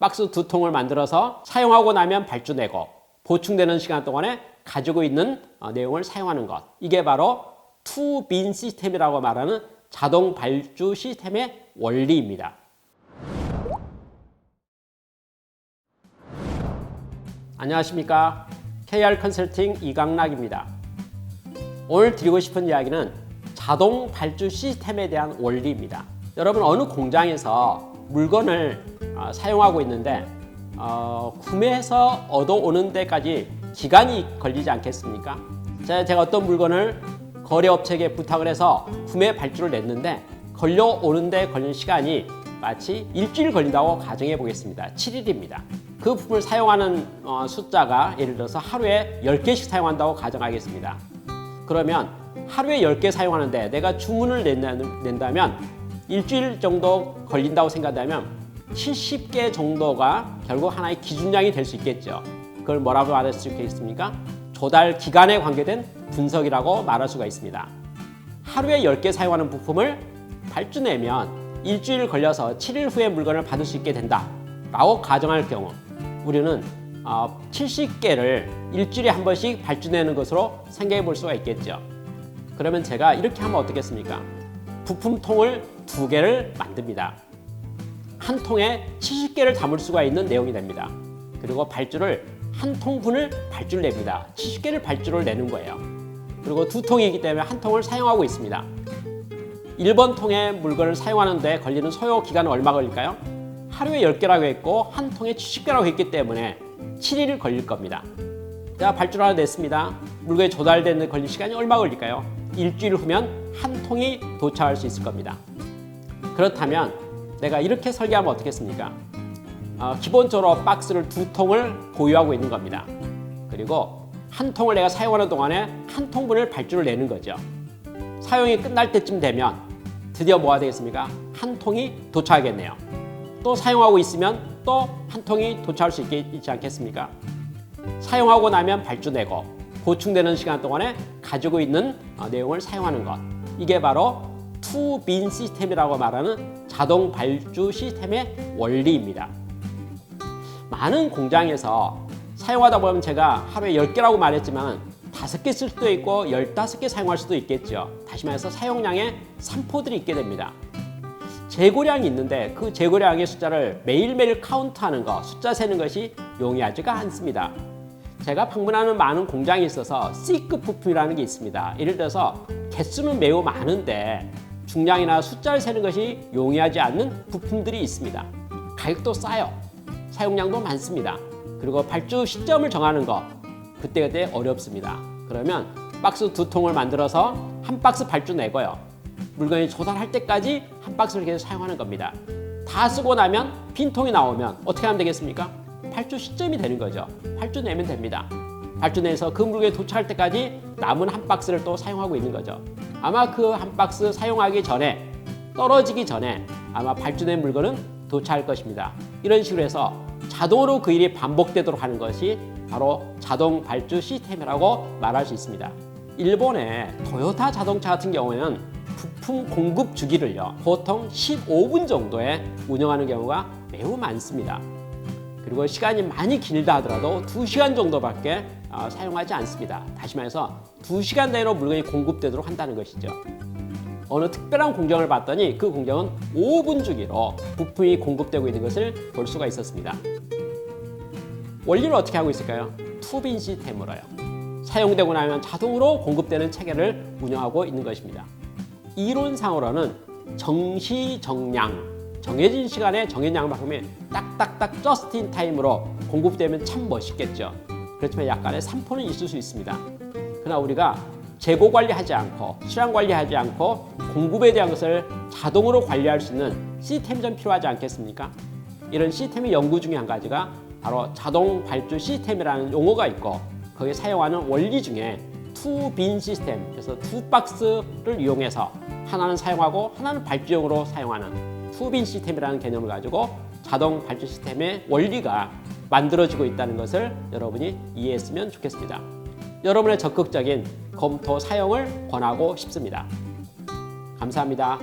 박스 2통을 만들어서 사용하고 나면 발주내고 보충되는 시간 동안에 가지고 있는 내용을 사용하는 것. 이게 바로 투빈 시스템이라고 말하는 자동 발주 시스템의 원리입니다. 안녕하십니까. KR 컨설팅 이강락입니다. 오늘 드리고 싶은 이야기는 자동 발주 시스템에 대한 원리입니다. 여러분, 어느 공장에서 물건을 사용하고 있는데 구매해서 얻어오는 데까지 기간이 걸리지 않겠습니까? 제가 어떤 물건을 거래업체에게 부탁을 해서 구매 발주를 냈는데 걸려오는 데 걸리는 시간이 마치 일주일 걸린다고 가정해 보겠습니다. 7일입니다. 그 부품을 사용하는 숫자가 예를 들어서 하루에 10개씩 사용한다고 가정하겠습니다. 그러면 하루에 10개 사용하는데 내가 주문을 낸다면 일주일 정도 걸린다고 생각하면 70개 정도가 결국 하나의 기준량이 될 수 있겠죠. 그걸 뭐라고 말할 수 있겠습니까? 조달 기간에 관계된 분석이라고 말할 수가 있습니다. 하루에 10개 사용하는 부품을 발주내면 일주일 걸려서 7일 후에 물건을 받을 수 있게 된다 라고 가정할 경우 우리는 70개를 일주일에 한 번씩 발주내는 것으로 생각해 볼 수가 있겠죠. 그러면 제가 이렇게 하면 어떻겠습니까? 부품통을 2개를 만듭니다. 한 통에 70개를 담을 수가 있는 내용이 됩니다. 그리고 발주를 한 통분을 발주를 냅니다. 70개를 발주를 내는 거예요. 그리고 2통이기 때문에 한 통을 사용하고 있습니다. 1번 통의 물건을 사용하는데 걸리는 소요 기간은 얼마 걸릴까요? 하루에 10개라고 했고 한 통에 70개라고 했기 때문에 7일 걸릴 겁니다. 제가 발주를 하나 냈습니다. 물건이 조달되는 데 걸릴 시간이 얼마 걸릴까요? 일주일 후면 한 통이 도착할 수 있을 겁니다. 그렇다면 내가 이렇게 설계하면 어떻겠습니까? 기본적으로 박스를 2통을 보유하고 있는 겁니다. 그리고 한 통을 내가 사용하는 동안에 한 통분을 발주를 내는 거죠. 사용이 끝날 때쯤 되면 드디어 뭐가 되겠습니까? 한 통이 도착하겠네요. 또 사용하고 있으면 또 한 통이 도착할 수 있지 않겠습니까? 사용하고 나면 발주내고 보충되는 시간 동안에 가지고 있는 내용을 사용하는 것. 이게 바로 투빈 시스템이라고 말하는 자동 발주 시스템의 원리입니다. 많은 공장에서 사용하다 보면 제가 하루에 10개라고 말했지만 5개 쓸 수도 있고 15개 사용할 수도 있겠죠. 다시 말해서 사용량의 산포들이 있게 됩니다. 재고량이 있는데 그 재고량의 숫자를 매일매일 카운트하는 것, 숫자 세는 것이 용이하지가 않습니다. 제가 방문하는 많은 공장에 있어서 C급 부품이라는 게 있습니다. 예를 들어서 개수는 매우 많은데 중량이나 숫자를 세는 것이 용이하지 않는 부품들이 있습니다. 가격도 싸요. 사용량도 많습니다. 그리고 발주 시점을 정하는 거 그때그때 어렵습니다. 그러면 박스 2통을 만들어서 한 박스 발주 내고요. 물건이 조달할 때까지 한 박스를 계속 사용하는 겁니다. 다 쓰고 나면 빈 통이 나오면 어떻게 하면 되겠습니까? 발주 시점이 되는 거죠. 발주 내면 됩니다. 발주 내서 그 물건이 도착할 때까지 남은 한 박스를 또 사용하고 있는 거죠. 아마 그 한 박스 사용하기 전에 떨어지기 전에 아마 발주된 물건은 도착할 것입니다. 이런 식으로 해서 자동으로 그 일이 반복되도록 하는 것이 바로 자동 발주 시스템이라고 말할 수 있습니다. 일본의 토요타 자동차 같은 경우에는 부품 공급 주기를요 보통 15분 정도에 운영하는 경우가 매우 많습니다. 그리고 시간이 많이 길다 하더라도 2시간 정도밖에 사용하지 않습니다. 다시 말해서 2시간 내로 물건이 공급되도록 한다는 것이죠. 어느 특별한 공정을 봤더니 그 공정은 5분 주기로 부품이 공급되고 있는 것을 볼 수가 있었습니다. 원리를 어떻게 하고 있을까요? 투빈 시스템으로요. 사용되고 나면 자동으로 공급되는 체계를 운영하고 있는 것입니다. 이론상으로는 정시정량, 정해진 시간에 정해진 양만큼이 딱딱딱 저스트 인 타임으로 공급되면 참 멋있겠죠. 그렇지만 약간의 산포는 있을 수 있습니다. 그러나 우리가 재고 관리하지 않고 수량 관리하지 않고 공급에 대한 것을 자동으로 관리할 수 있는 시스템이 좀 필요하지 않겠습니까? 이런 시스템의 연구 중에 한 가지가 바로 자동 발주 시스템이라는 용어가 있고 거기에 사용하는 원리 중에 투빈 시스템, 그래서 2박스를 이용해서 하나는 사용하고 하나는 발주용으로 사용하는 투빈 시스템이라는 개념을 가지고 자동 발주 시스템의 원리가 만들어지고 있다는 것을 여러분이 이해했으면 좋겠습니다. 여러분의 적극적인 검토 사용을 권하고 싶습니다. 감사합니다.